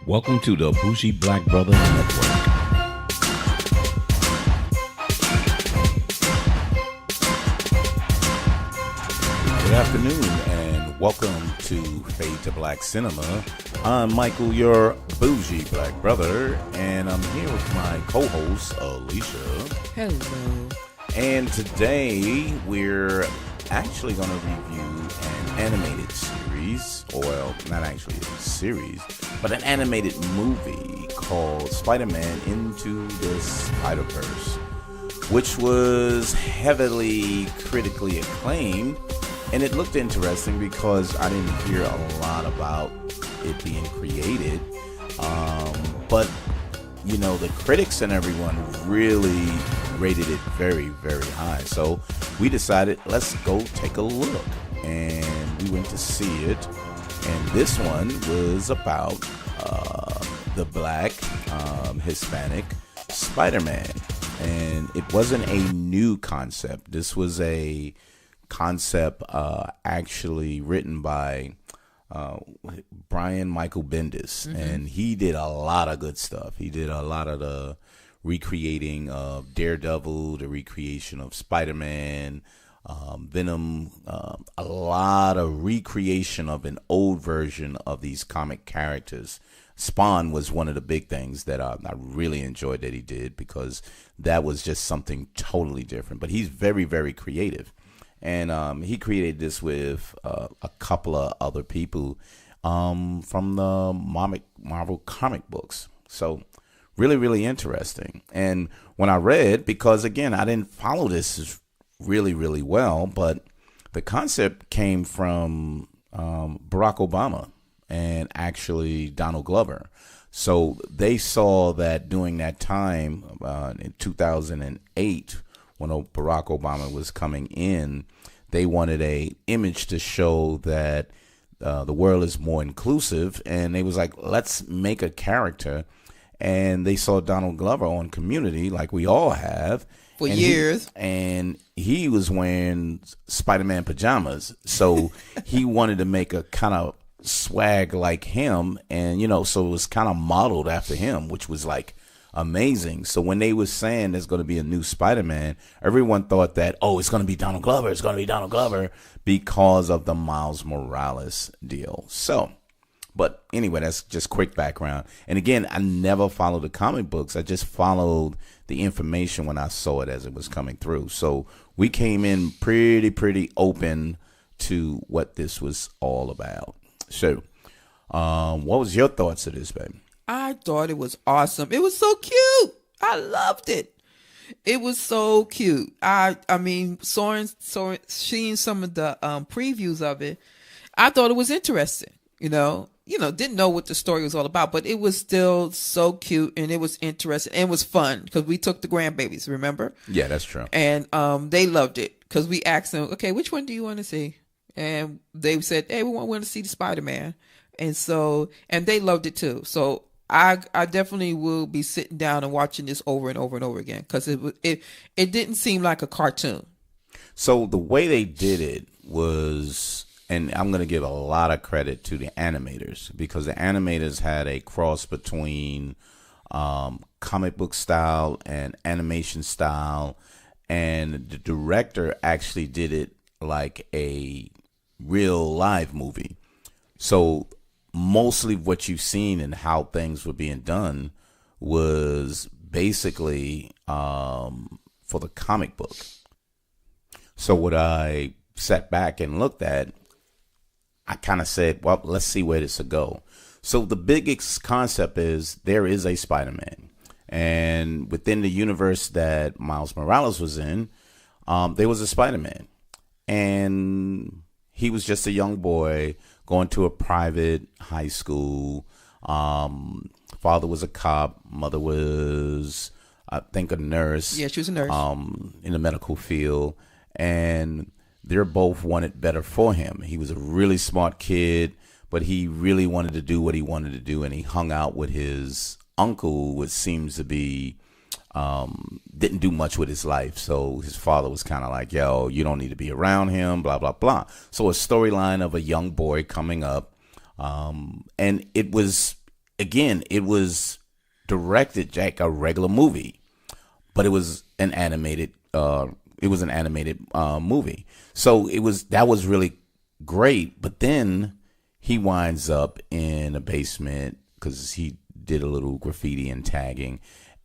Welcome to the Bougie Black Brother Network. Good afternoon and welcome to Fade to Black Cinema. I'm Michael, your bougie black brother, and I'm here with my co-host, Alicia. Hello. And today we're actually going to review an animated series, or well, not actually a series, but an animated movie called Spider-Man Into the Spider-Verse, which was heavily critically acclaimed. And it looked interesting because I didn't hear a lot about it being created. But, you know, the critics and everyone really rated it very, very high. So we decided, let's go take a look. And we went to see it. And this one was about the black Hispanic Spider-Man. And it wasn't a new concept. This was a concept actually written by Brian Michael Bendis, and he did a lot of good stuff. He did a lot of the recreating of Daredevil, the recreation of Spider-Man, Venom, a lot of recreation of an old version of these comic characters. Spawn was one of the big things that I really enjoyed that he did, because that was just something totally different. But he's very, very creative. And he created this with a couple of other people from the Marvel comic books. So really, really interesting. And when I read, because again, I didn't follow this really, really well, but the concept came from Barack Obama and actually Donald Glover. So they saw that during that time in 2008, when Barack Obama was coming in, they wanted a image to show that the world is more inclusive, and they was like, let's make a character. And they saw Donald Glover on Community, like we all have for years, and he was wearing Spider-Man pajamas, so he wanted to make a kind of swag like him, and you know, so it was kind of modeled after him, which was like amazing. So when they was saying there's going to be a new Spider-Man, everyone thought that, oh, it's going to be Donald Glover. It's going to be Donald Glover because of the Miles Morales deal. So, but anyway, that's just quick background. And again, I never followed the comic books. I just followed the information when I saw it as it was coming through. So we came in pretty open to what this was all about. So, what was your thoughts of this, baby? I thought it was awesome. It was so cute. I loved it. It was so cute. I mean, seeing some of the previews of it, I thought it was interesting. You know, didn't know what the story was all about, but it was still so cute, and it was interesting, and it was fun because we took the grandbabies. Remember? Yeah, that's true. And they loved it because we asked them, okay, which one do you want to see? And they said, hey, we want to see the Spider-Man. And so, and they loved it too. So I definitely will be sitting down and watching this over and over and over again, because it didn't seem like a cartoon. So the way they did it was, and I'm going to give a lot of credit to the animators, because the animators had a cross between comic book style and animation style, and the director actually did it like a real live movie. So mostly what you've seen and how things were being done was basically for the comic book. So what I sat back and looked at, I kind of said, well, let's see where this will go. So the biggest concept is there is a Spider-Man. And within the universe that Miles Morales was in, there was a Spider-Man. And he was just a young boy going to a private high school. Father was a cop. Mother was, I think, a nurse. Yeah, she was a nurse. In the medical field. And they both wanted better for him. He was a really smart kid, but he really wanted to do what he wanted to do. And he hung out with his uncle, which seems to be didn't do much with his life. So his father was kind of like, yo, you don't need to be around him, blah, blah, blah. So a storyline of a young boy coming up. And it was again, it was directed like a regular movie, but it was an animated. Movie, so that was really great. But then he winds up in a basement because he did a little graffiti and tagging,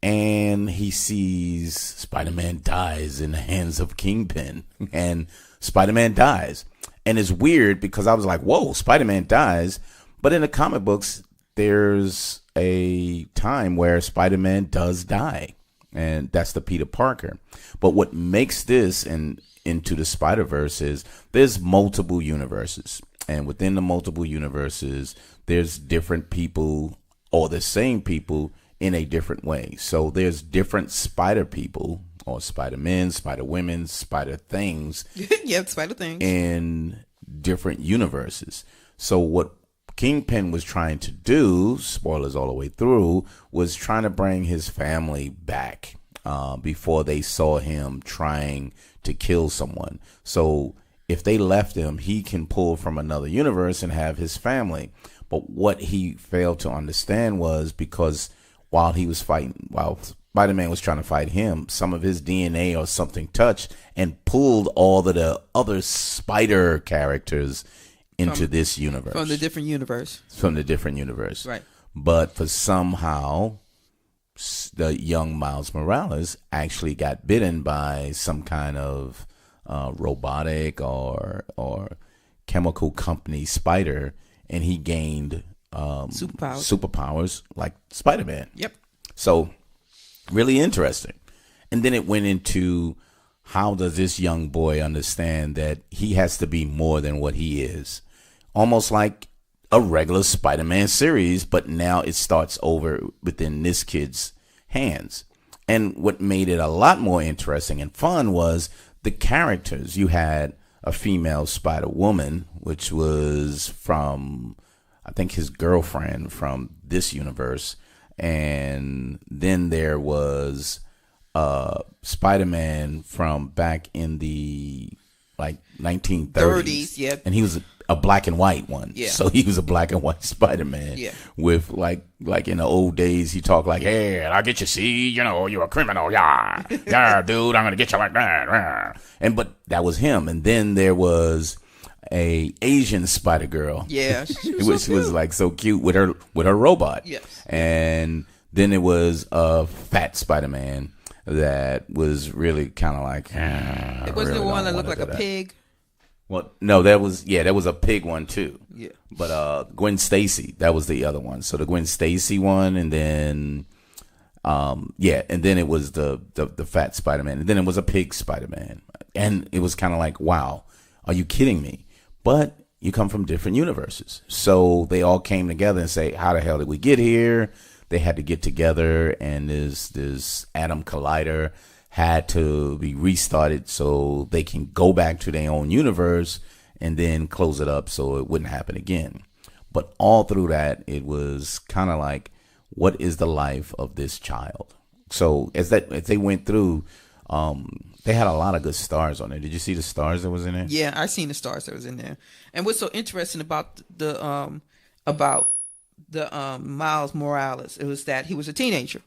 and he sees Spider-Man dies in the hands of Kingpin, and Spider-Man dies. And it's weird because I was like, whoa, Spider-Man dies. But in the comic books, there's a time where Spider-Man does die, and that's the Peter Parker. But what makes this and Into the Spider-Verse is there's multiple universes. And within the multiple universes, there's different people or the same people in a different way. So there's different spider people or Spider-Men, Spider-Women, Spider things. Yeah, Spider things. In different universes. So what Kingpin was trying to do, spoilers all the way through, was trying to bring his family back before they saw him trying to kill someone. So if they left him, he can pull from another universe and have his family. But what he failed to understand was because while Spider-Man was trying to fight him, some of his DNA or something touched and pulled all of the other spider characters into this universe. From the different universe. Right. But for somehow, the young Miles Morales actually got bitten by some kind of robotic or chemical company spider, and he gained superpowers like Spider-Man. Yep. So really interesting. And then it went into how does this young boy understand that he has to be more than what he is? Almost like a regular Spider-Man series, but now it starts over within this kid's hands. And what made it a lot more interesting and fun was the characters. You had a female Spider-Woman, which was from, I think, his girlfriend from this universe. And then there was Spider-Man from back in the 1930s. 30s, yeah. And he was a black and white one. Yeah. So he was a black and white Spider-Man. Yeah. With like in the old days, he talked like, "Hey, I'll get you. See, you're a criminal. Yeah, yeah, dude, I'm gonna get you like that." But that was him. And then there was a Asian Spider Girl. Yeah, which was like so cute with her robot. Yes. And then it was a fat Spider-Man that was really kind of like. It wasn't the one that looked like a pig. Well, no, there was a pig one too. Yeah. But Gwen Stacy, that was the other one. So the Gwen Stacy one, and then and then it was the fat Spider-Man, and then it was a pig Spider-Man, and it was kind of like, wow, are you kidding me? But you come from different universes, so they all came together and say, how the hell did we get here? They had to get together, and this atom collider had to be restarted so they can go back to their own universe and then close it up so it wouldn't happen again. But all through that, it was kind of like, what is the life of this child? So as they went through, they had a lot of good stars on it. Did you see the stars that was in there? Yeah, I seen the stars that was in there. And what's so interesting about the Miles Morales, it was that he was a teenager,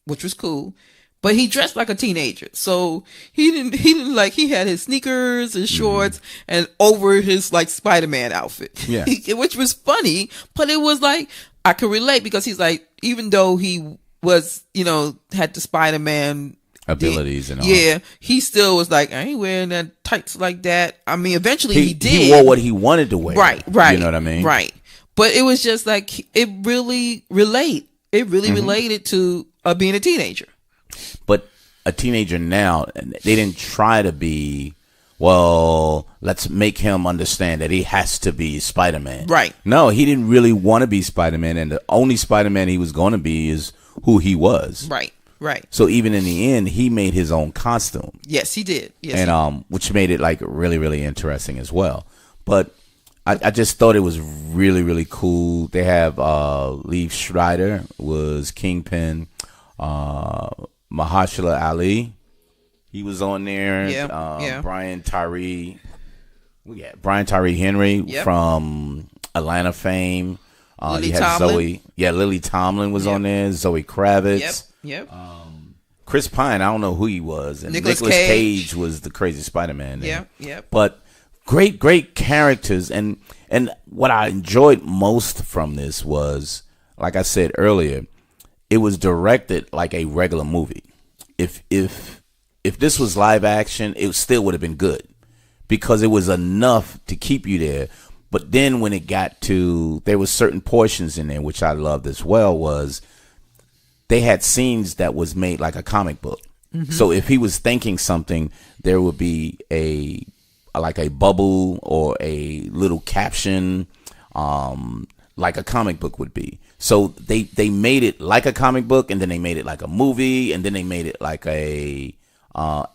which was cool. But he dressed like a teenager, so he didn't like, he had his sneakers and shorts and over his like Spider-Man outfit, yeah, which was funny. But it was like I could relate because he's like, even though he was, had the Spider-Man abilities and all, yeah, he still was like, I ain't wearing that tights like that. I mean, eventually he did. He wore what he wanted to wear, right. You know what I mean, right? But it was just like it really related to being a teenager. But a teenager now, they didn't try to be, well, let's make him understand that he has to be Spider-Man. Right. No, he didn't really want to be Spider-Man, and the only Spider-Man he was going to be is who he was. Right. So even in the end, he made his own costume. Yes, he did. Yes, and which made it like really, really interesting as well. But I just thought it was really, really cool. They have Liev Schreiber was Kingpin. Mahershala Ali, he was on there. Yeah. Brian Tyree Henry from Atlanta fame. Lily You had Tomlin. Zoe. Yeah, Lily Tomlin was on there. Zoe Kravitz. Yep. Chris Pine, I don't know who he was. And Nicolas Nicolas Cage. Cage was the crazy Spider-Man. there. Yep. But great characters. And what I enjoyed most from this was, like I said earlier, it was directed like a regular movie. If this was live action, it still would have been good because it was enough to keep you there. But then when it got to, there was certain portions in there, which I loved as well, was they had scenes that was made like a comic book. So if he was thinking something, there would be like a bubble or a little caption, like a comic book would be. So they made it like a comic book, and then they made it like a movie, and then they made it like a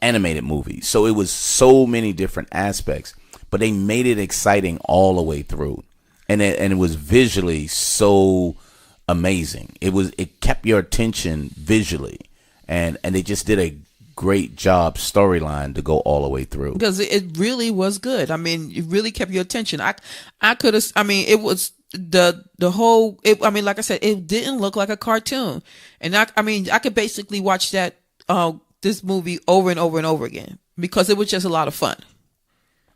animated movie. So it was so many different aspects, but they made it exciting all the way through, and it was visually so amazing. It kept your attention visually, and they just did a great job storyline to go all the way through. Because it really was good. I mean, it really kept your attention. I could have. I mean, it was the whole. I mean, like I said, it didn't look like a cartoon, and I mean, I could basically watch that this movie over and over and over again because it was just a lot of fun.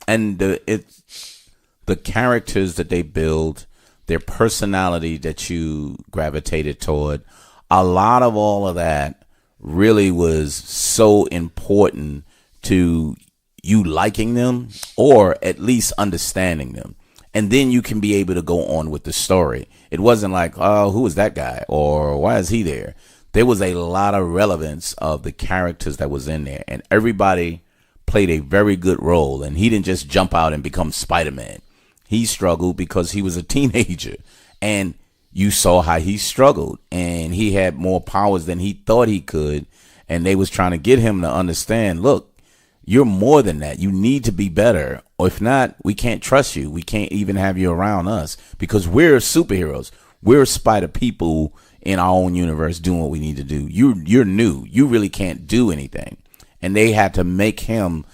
And the characters that they build, their personality that you gravitated toward, a lot of all of that really was so important to you liking them or at least understanding them. And then you can be able to go on with the story. It wasn't like, oh, who is that guy? Or why is he there? There was a lot of relevance of the characters that was in there. And everybody played a very good role. And he didn't just jump out and become Spider-Man. He struggled because he was a teenager. And you saw how he struggled. And he had more powers than he thought he could. And they was trying to get him to understand, look, you're more than that. You need to be better. Or if not, we can't trust you. We can't even have you around us because we're superheroes. We're spider people in our own universe doing what we need to do. You're new. You really can't do anything. And they had to make him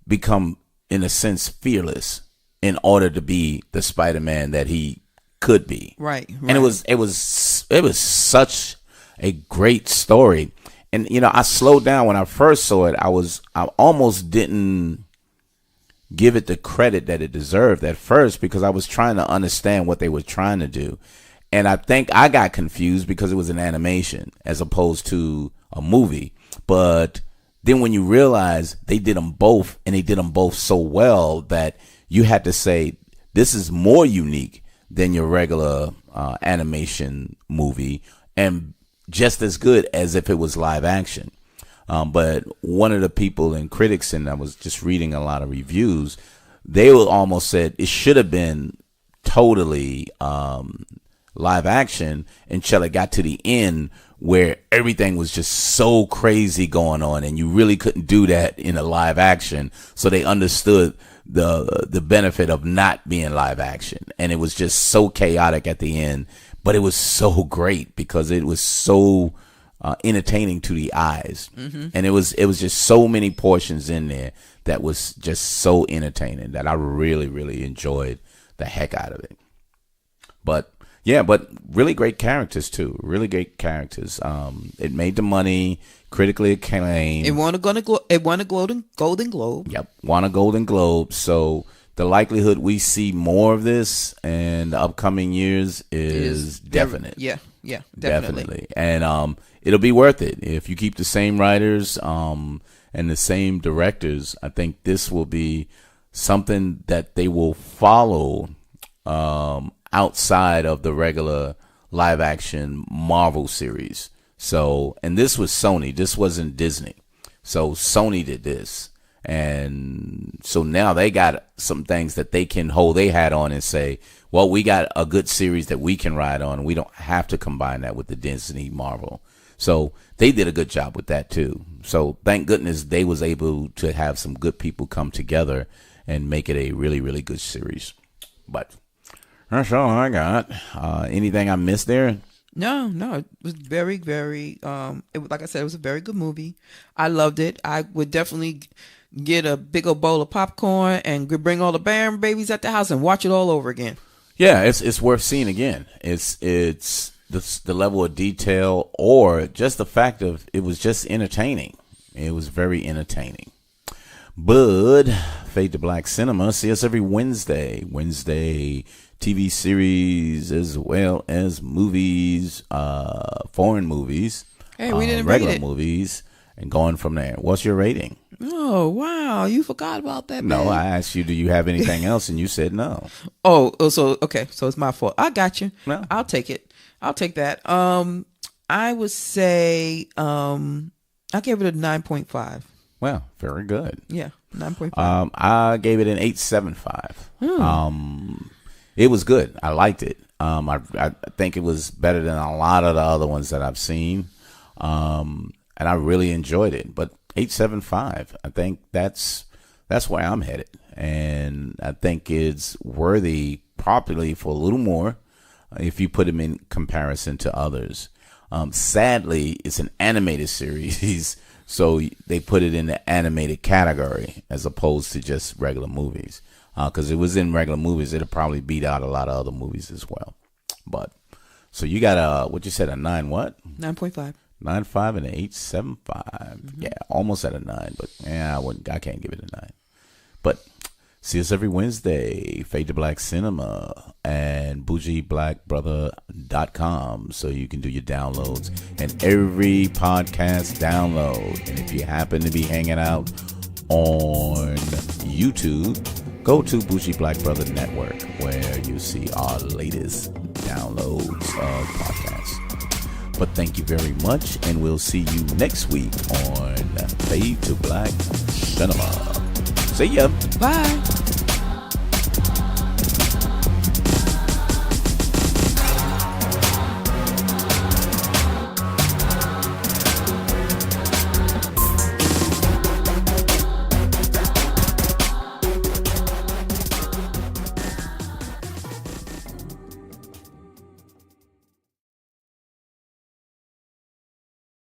become, in a sense, fearless in order to be the Spider-Man that he could be. Right. And it was such a great story. And, you know, I slowed down when I first saw it. I almost didn't give it the credit that it deserved at first because I was trying to understand what they were trying to do. And I think I got confused because it was an animation as opposed to a movie. But then when you realize they did them both and they did them both so well that you had to say, this is more unique than your regular animation movie and just as good as if it was live action. But one of the people and critics, and I was just reading a lot of reviews, they almost said it should have been totally live action until it got to the end where everything was just so crazy going on and you really couldn't do that in a live action. So they understood the benefit of not being live action. And it was just so chaotic at the end. But it was so great because it was so entertaining to the eyes. And it was just so many portions in there that was just so entertaining that I really enjoyed the heck out of it. But yeah, but really great characters too. Really great characters. It made the money, critically acclaimed. It won a Golden Globe. Yep, won a Golden Globe. So the likelihood we see more of this in the upcoming years is definite. Yeah, definitely. And it'll be worth it if you keep the same writers and the same directors. I think this will be something that they will follow outside of the regular live action Marvel series. So, and this was Sony. This wasn't Disney. So Sony did this. And so now they got some things that they can hold their hat on and say, well, we got a good series that we can ride on. And we don't have to combine that with the Disney Marvel. So they did a good job with that too. So thank goodness they was able to have some good people come together and make it a really good series. But that's all I got. Anything I missed there? No, it was very, like I said, it was a very good movie. I loved it. I would definitely get a big old bowl of popcorn and bring all the Baron babies at the house and watch it all over again. Yeah, it's worth seeing again. It's the level of detail, or just the fact of it was just entertaining. It was very entertaining. But Fade to Black Cinema. See us every Wednesday. TV series as well as movies, foreign movies, Hey, we didn't regular rate it. movies, and going from there. What's your rating? Oh, wow. You forgot about that. No, man. I asked you, do you have anything else? And you said no. So okay, so it's my fault. I got you. No. I'll take it. I'll take that. I would say I gave it a 9.5. Well, very good. Yeah, 9.5. I gave it an 8.75. It was good. I liked it. I think it was better than a lot of the other ones that I've seen. And I really enjoyed it. But 8.75, I think that's where I'm headed. And I think it's worthy properly for a little more if you put them in comparison to others. Sadly, it's an animated series, so they put it in the animated category as opposed to just regular movies. Because it was in regular movies, it'll probably beat out a lot of other movies as well. But so you got what you said, a 9 what? 9.5. 9.5 and an 8.75. Yeah, almost at a 9, but I can't give it a 9. But see us every Wednesday, Fade to Black Cinema and bougieblackbrother.com, so you can do your downloads and every podcast download. And if you happen to be hanging out on YouTube, go to Bougie Black Brother Network, where you see our latest downloads of podcasts. But thank you very much, and we'll see you next week on Fade to Black Cinema. See ya. Bye.